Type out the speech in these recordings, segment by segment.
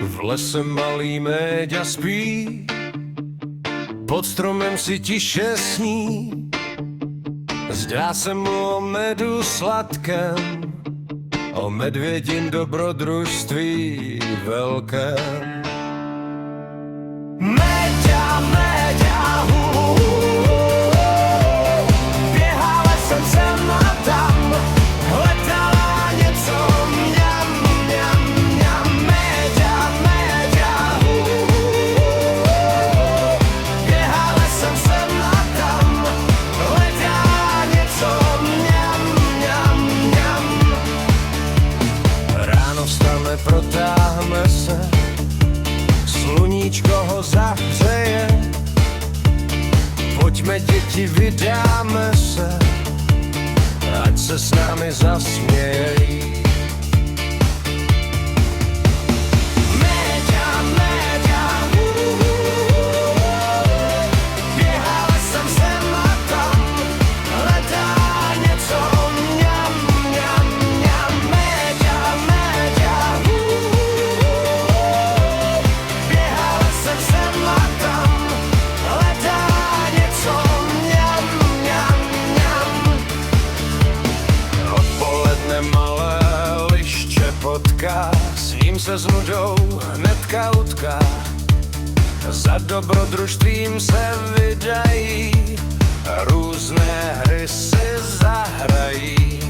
V lese malý méďa spí, pod stromem si tiše sní. Zdá se mu o medu sladkém, o medvědím dobrodružství velkém. Méďa, méďa, běhá lesem sem a tam, hledala něco, mňam, mňam, mňam. Méďa, méďa, běhá lesem sem a tam, hledá něco, mňam, mňam, mňam. Ráno vstane, protáhne se, sluníčko ho zahřeje. Pojďme děti, vydáme se, ať se s námi zasmějí. Méďa, méďa, běhá lesem sem a tam, hledá něco, mňam, mňam, mňam. Méďa, méďa, běhá lesem sem a tam, hledá něco, mňam, mňam, mňam. Odpoledne malé liště potká, s ním se s nudou hnedka utká. Za dobrodružstvím se vydají, různé hry si zahrají.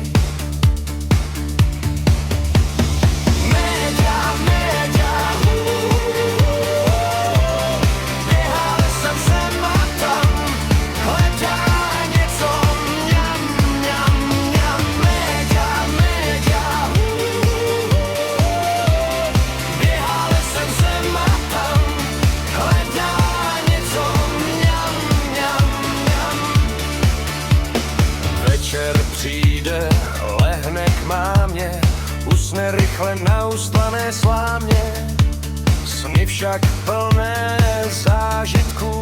Méďa, méďa, běhá lesem sem a tam, hledá něco, mňam, mňam, mňam. Méďa, méďa, běhá lesem sem a tam, hledá něco, mňam, mňam, mňam. Večer přijde, lehne k mámě, usne rychle na ustlané slámě. Sny však plné zážitků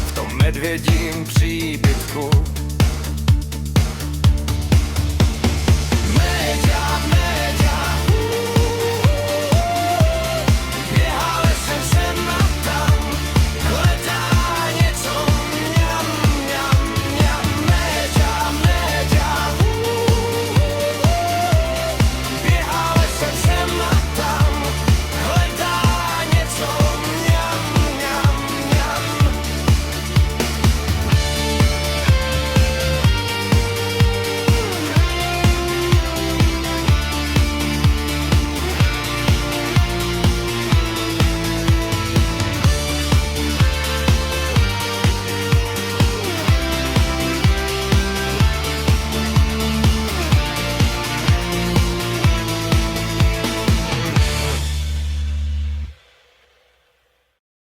v tom medvědím příbytku.